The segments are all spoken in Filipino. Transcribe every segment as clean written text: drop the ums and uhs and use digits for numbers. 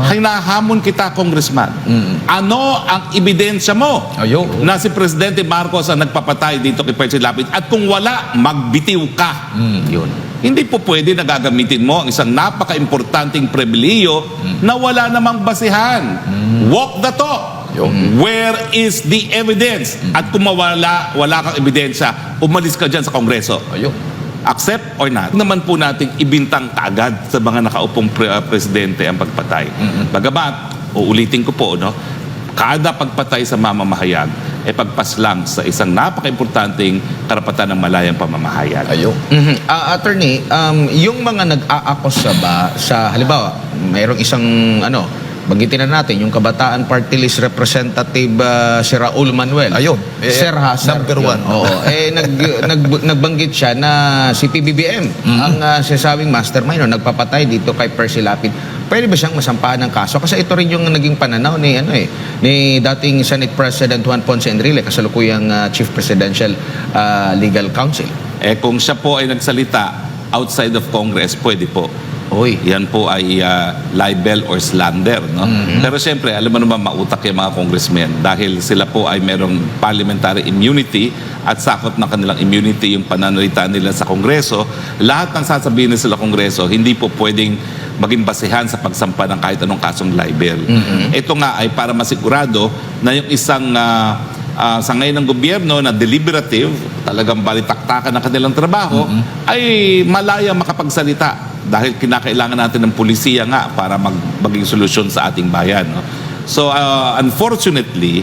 Hinahamon kita, Congressman. Ano ang ebidensya mo na si Presidente Marcos ang nagpapatay dito kay Percy Lapid? At kung wala, magbitiw ka. Hindi po pwede na gagamitin mo ang isang napaka-importanting pribilehiyo na wala namang basihan. Walk the talk. Where is the evidence? At kung wala kang ebidensya, umalis ka dyan sa Kongreso. Accept or not? Naman po nating ibintang kaagad sa mga nakaupong presidente ang pagpatay. Bagamat, uulitin ko po, no, kada pagpatay sa mamamahayag ay pagpaslang sa isang napaka-importanting karapatan ng malayang pamamahayag. Attorney, yung mga nag-aakos ba sa, halimbawa, mayroong isang banggitin na natin, yung Kabataan Party List Representative si Raul Manuel. Sir ha, number one. Nagbanggit siya na si PBBM ang sasabing mastermind nagpapatay dito kay Percy Lapid. Pwede ba siyang masampahan ng kaso? Kasi ito rin yung naging pananaw ni dating Senate President Juan Ponce Enrile, kasalukuyang Chief Presidential Legal Counsel. Kung siya po ay nagsalita outside of Congress, pwede po. Yan po ay libel or slander, no? Pero siyempre, alam mo naman mautak yung mga congressmen dahil sila po ay merong parliamentary immunity at sakot ng kanilang immunity yung pananalita nila sa Kongreso. Lahat ng sasabihin nila sa Kongreso, hindi po pwedeng maging basehan sa pagsampa ng kahit anong kasong libel. Ito nga ay para masigurado na yung isang sa ngayon ng gobyerno na deliberative, talagang balitaktakan ng kanilang trabaho, ay malaya makapagsalita dahil kinakailangan natin ng pulisiya nga para maging solusyon sa ating bayan. No? So, unfortunately,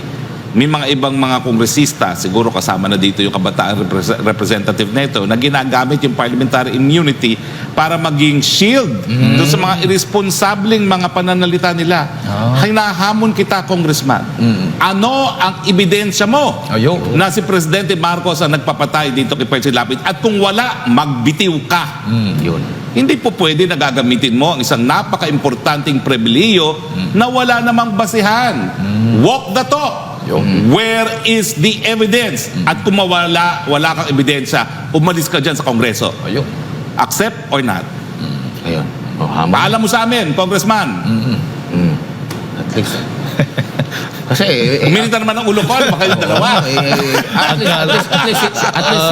may mga ibang mga kongresista, siguro kasama na dito yung kabataan representative nito, na ginagamit yung parliamentary immunity para maging shield doon sa mga irresponsableng mga pananalita nila. Hinahamon kita, Congressman. Ano ang ebidensya mo na si Presidente Marcos ang nagpapatay dito kay Percy Lapid? At kung wala, magbitiw ka. Hindi po pwede na gagamitin mo ang isang napaka-importanting pribilehiyo na wala namang basihan. Walk the talk. Where is the evidence? At kung wala kang ebidensya, umalis ka dyan sa Kongreso. Accept or not? Paalam mo sa amin, Congressman. At least. Kasi uminita naman ang ulo ko, baka yung dalawa. At least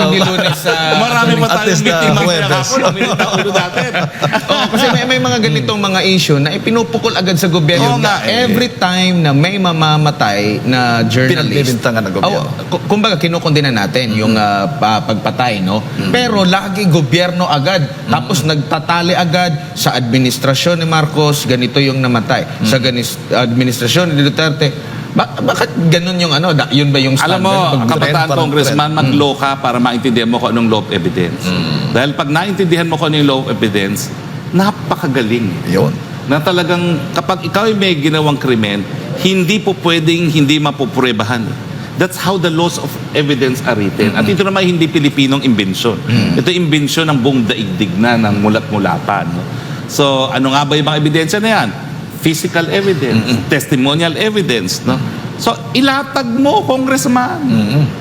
hindi Lunes marami pa tayong meeting mamaya hapon, uminita ang ulo natin. Kasi may mga ganitong mga issue na ipinupukol agad sa gobyerno na every time na may mamamatay na journalist, pinagbibintangan ng gobyerno. Kumbaga kinukondena natin yung pagpatay, no? Pero lagi gobyerno agad. Tapos nagtatali agad sa administrasyon ni Marcos, ganito yung namatay. Sa administrasyon ni Duterte, bakit ganun yung yun ba yung standard? Alam mo, kabataan Congressman, mag-law ka para maintindihan mo kung anong law of evidence. Dahil pag naintindihan mo kung anong law of evidence, napakagaling. Na talagang kapag ikaw ay may ginawang krimen, hindi po pwedeng hindi mapupruebahan. That's how the laws of evidence are written. At ito naman hindi Pilipinong imbensyon. Ito imbensyon ng buong daigdig na ng mulat-mulatan. No? So, ano nga ba yung mga ebidensya na yan? Physical evidence, testimonial evidence, no? So, ilatag mo, Congressman.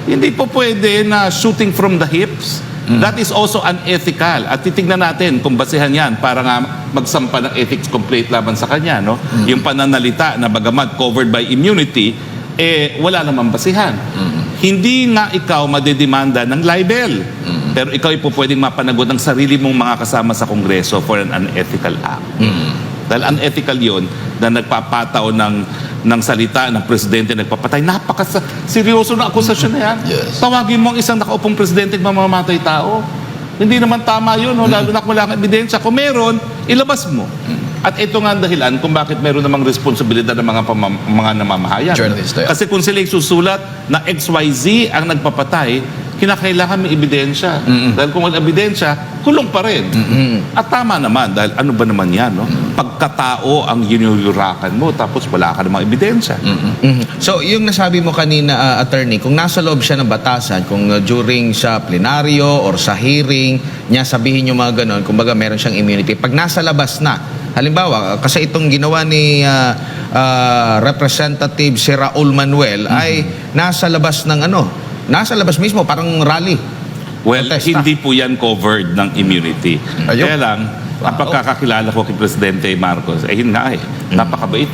Hindi po pwede na shooting from the hips. That is also unethical. At titignan natin kung basehan yan para nga magsampa ng ethics complaint laban sa kanya, no? Yung pananalita na bagamat covered by immunity, wala namang basihan. Hindi nga ikaw madedemanda ng libel. Pero ikaw ay po pwedeng mapanagot ng sarili mong mga kasama sa Kongreso for an unethical act. Dahil unethical yun na nagpapataw ng salita ng presidente nagpapatay. Napaka-seryoso na akusasyon na yan. Tawagin mo ang isang nakaupong presidente mamamatay tao. Hindi naman tama yun, lalo na kung wala kang ebidensya. Kung meron, ilabas mo. At ito nga ang dahilan kung bakit meron namang responsibilidad ng mga namamahayan. Kasi kung sila susulat na XYZ ang nagpapatay, kinakailangan may ebidensya. Dahil kung walang ebidensya, kulong pa rin. At tama naman, dahil ano ba naman yan, no? Pagkatao ang yunuyurakan mo, tapos wala ka namang ebidensya. So, yung nasabi mo kanina, attorney, kung nasa loob siya ng batasan, kung during sa plenaryo or sa hearing, niya sabihin yung mga ganon, kumbaga meron siyang immunity. Pag nasa labas na, halimbawa, kasi itong ginawa ni Representative si Raul Manuel ay nasa labas ng nasa labas mismo, parang rally. Well, protesta. hindi po yan covered ng immunity. Kaya lang, Ang pagkakakilala ko kay Presidente Marcos, yun nga napakabait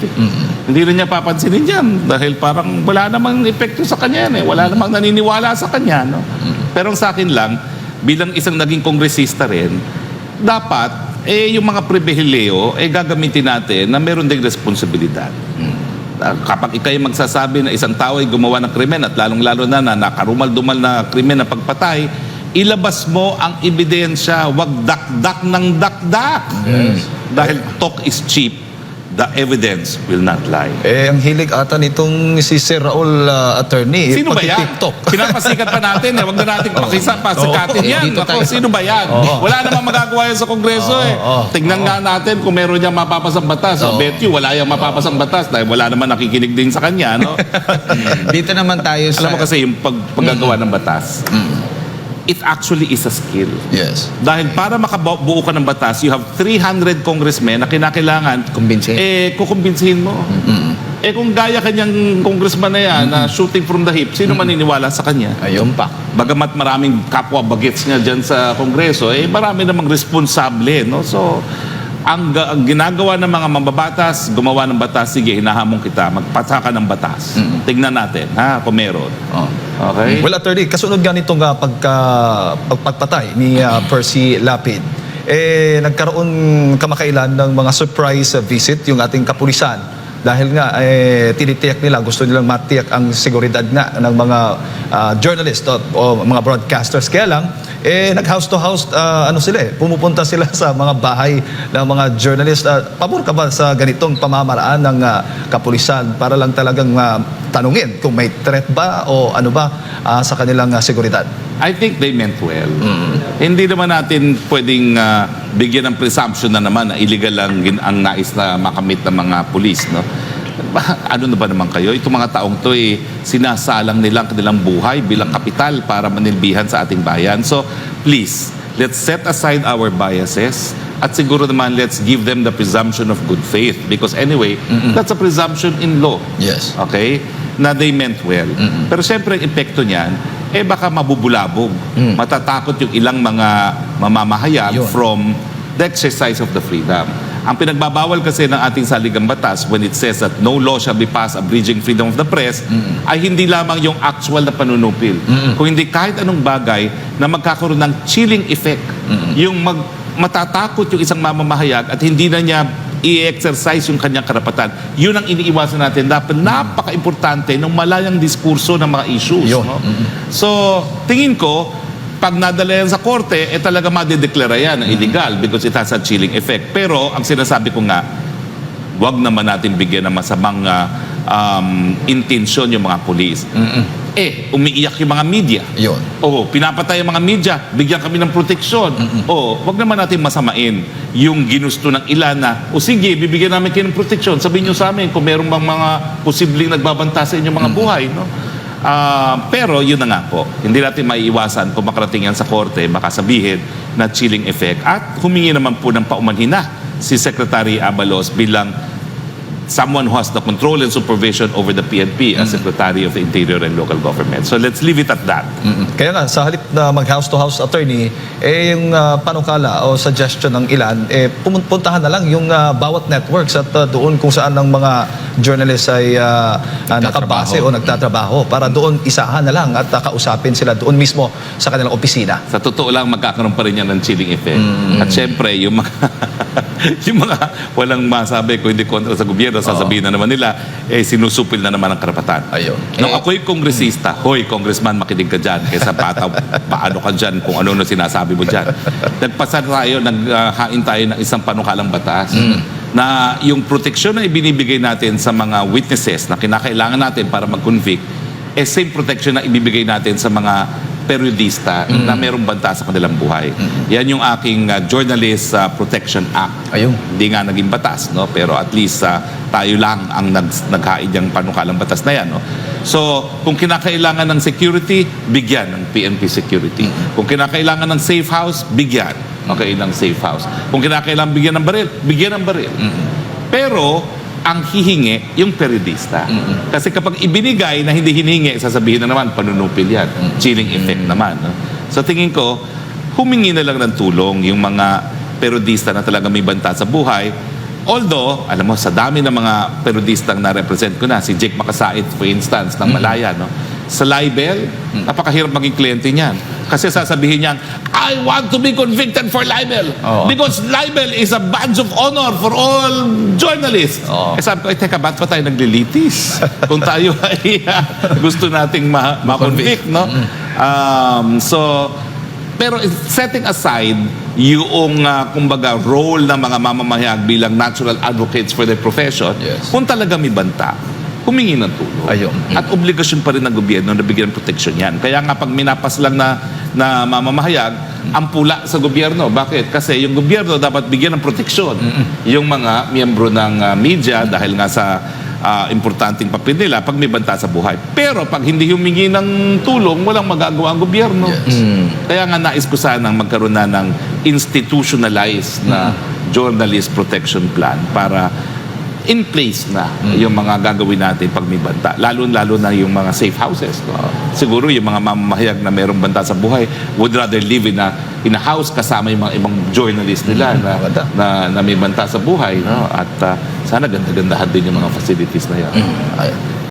Hindi rin niya papansinin yan dahil parang wala namang epekto sa kanya yan Wala namang naniniwala sa kanya, no? Pero sa akin lang, bilang isang naging kongresista rin, dapat yung mga pribileyo gagamitin natin na meron ding responsibilidad. Kapag ikay magsasabi na isang tao ay gumawa ng krimen at lalong-lalo na nakarumal-dumal na krimen na pagpatay, ilabas mo ang ebidensya, wag dakdak ng dakdak. Dahil talk is cheap, the evidence will not lie. Ang hilig ata nitong si Sir Raul attorney. Sino ba yan? TikTok. Pinapasikat pa natin Wag na natin pasikatin yan. Dito Ako, tayo. sino ba yan? Wala namang magagawa yan sa Kongreso Tignan nga natin kung meron niyang mapapasang batas. Bet you, wala yung mapapasang batas dahil wala naman nakikinig din sa kanya. No? Dito naman tayo sa... Alam mo kasi yung paggagawa ng batas, it actually is a skill. Yes. Dahil para makabuo ka ng batas, you have 300 congressmen na kinakailangan Kumbinsihin. kukumbinsihin mo. Kung gaya kanyang congressman na yan na shooting from the hip, sino maniniwala sa kanya? Ayun pa. Bagamat maraming kapwa bagets niya dyan sa Kongreso, marami namang responsable, no? So, ang ginagawa ng mga mambabatas, gumawa ng batas, sige, hinahamon kita, magpasa ka ng batas. Tignan natin, kung meron. Okay? Well, attorney, kasunod nga nitong pagpatay ni Percy Lapid, nagkaroon kamakailan ng mga surprise visit yung ating kapulisan. Dahil nga, tinitiyak nila, gusto nilang matiyak ang seguridad nga ng mga journalist o mga broadcasters. Kaya lang, nag-house to house, pumupunta sila sa mga bahay ng mga journalist. Pabor ka ba sa ganitong pamamaraan ng kapulisan para lang talagang tanungin kung may threat ba o ano ba sa kanilang seguridad? I think they meant well. Hindi naman natin pwedeng bigyan ng presumption na naman na illegal lang ang nais na makamit ng mga pulis, no? Ano na ba naman kayo? Itong mga taong to sinasalang nilang kanilang buhay bilang kapital para manilbihan sa ating bayan. So, please, let's set aside our biases at siguro naman let's give them the presumption of good faith because anyway, that's a presumption in law. Yes. Okay? Na they meant well. Pero syempre, ang epekto niyan, baka mabubulabog. Matatakot yung ilang mga mamamahayag from the exercise of the freedom. Ang pinagbabawal kasi ng ating saligang batas when it says that no law shall be passed abridging freedom of the press ay hindi lamang yung actual na panunupil. Kung hindi kahit anong bagay na magkakaroon ng chilling effect. Yung matatakot yung isang mamamahayag at hindi na niya i-exercise yung kanyang karapatan. Yun ang iniiwasan natin. Dapat napaka-importante ng malayang diskurso ng mga issues. No? So, tingin ko, pag nadala yan sa korte, talaga madideklara yan na illegal because it has a chilling effect. Pero, ang sinasabi ko nga, wag naman natin bigyan ng masamang intensyon yung mga pulis. Umiiyak yung mga media. Yun. Pinapatay yung mga media, bigyan kami ng proteksyon. Wag naman natin masamain yung ginusto ng ilan na, sige, bibigyan namin kayo ng proteksyon. Sabihin nyo sa amin kung merong bang mga posibleng nagbabanta sa inyong mga buhay. No? Pero yun na nga po, hindi natin maiiwasan kung makarating yan sa korte, makasabihin na chilling effect. At humingi naman po ng paumanhina si Secretary Abalos bilang someone who has the control and supervision over the PNP as Secretary of the Interior and Local Government. So let's leave it at that. Kaya nga, sa halip na mag-house to house attorney, yung panukala o suggestion ng ilan, pumuntahan na lang yung bawat networks at doon kung saan ang mga journalists ay nakabase o nagtatrabaho para doon isahan na lang at kausapin sila doon mismo sa kanilang opisina. Sa totoo lang, magkakaroon pa rin yan ng chilling effect. At syempre, yung mga, yung mga walang masabi kung hindi kontra sa gobyerno, sasabihin na naman nila, sinusupil na naman ang karapatan. Ayun. Nung ako'y kongresista, hoy, congressman, makinig ka dyan, kaysa paano ka dyan, kung ano na sinasabi mo dyan. Nagpasa tayo, naghain tayo ng isang panukalang batas na yung proteksyon na ibinibigay natin sa mga witnesses na kinakailangan natin para mag-convict, same protection na ibibigay natin sa mga periodista na merong banta sa kanilang buhay. Yan yung aking Journalist Protection Act. Ayun. Hindi nga naging batas, no? Pero at least tayo lang ang naghain yung panukalang batas na yan. No? So, kung kinakailangan ng security, bigyan ng PNP security. Kung kinakailangan ng safe house, bigyan. Okay, ng safe house. Kung kinakailangan bigyan ng baril, bigyan ng baril. Pero, ang hihingi yung periodista. Kasi kapag ibinigay na hindi hiningi, sasabihin na naman, panunupil yan. Chilling effect naman. No? So tingin ko, humingi na lang ng tulong yung mga periodista na talaga may banta sa buhay. Although, alam mo, sa dami ng mga periodistang na-represent ko na, si Jake Makasait, for instance, ng Malaya, no? Sa libel, napakahirap maging kliyente niyan. Kasi sasabihin niyan, I want to be convicted for libel. Oo. Because libel is a badge of honor for all journalists. Oo. Sabi ko, teka, ba't pa tayo naglilitis? Kung tayo ay gusto nating ma-convict, no? Pero setting aside yung kumbaga role ng mga mamamahayag bilang natural advocates for their profession, Yes. kung talaga may banta, humingi ng tulong. Ayun. At obligasyon pa rin ng gobyerno na bigyan ng protection yan. Kaya nga pag minapas lang na mamamahayag, ang pula sa gobyerno. Bakit? Kasi yung gobyerno dapat bigyan ng proteksyon yung mga miyembro ng media dahil nga sa importanteng papel nila pag may banta sa buhay. Pero pag hindi humingi ng tulong, walang magagawa ang gobyerno. Kaya nga nais ko sanang magkaroon na ng institutionalized na journalist protection plan para in place na yung mga gagawin natin pag may banta. Lalo na yung mga safe houses. No? Siguro yung mga mamamahayag na mayroong banta sa buhay would rather live in a house kasama yung mga ibang journalist nila na may banta sa buhay. No? At sana ganda-gandahan din yung mga facilities na yan.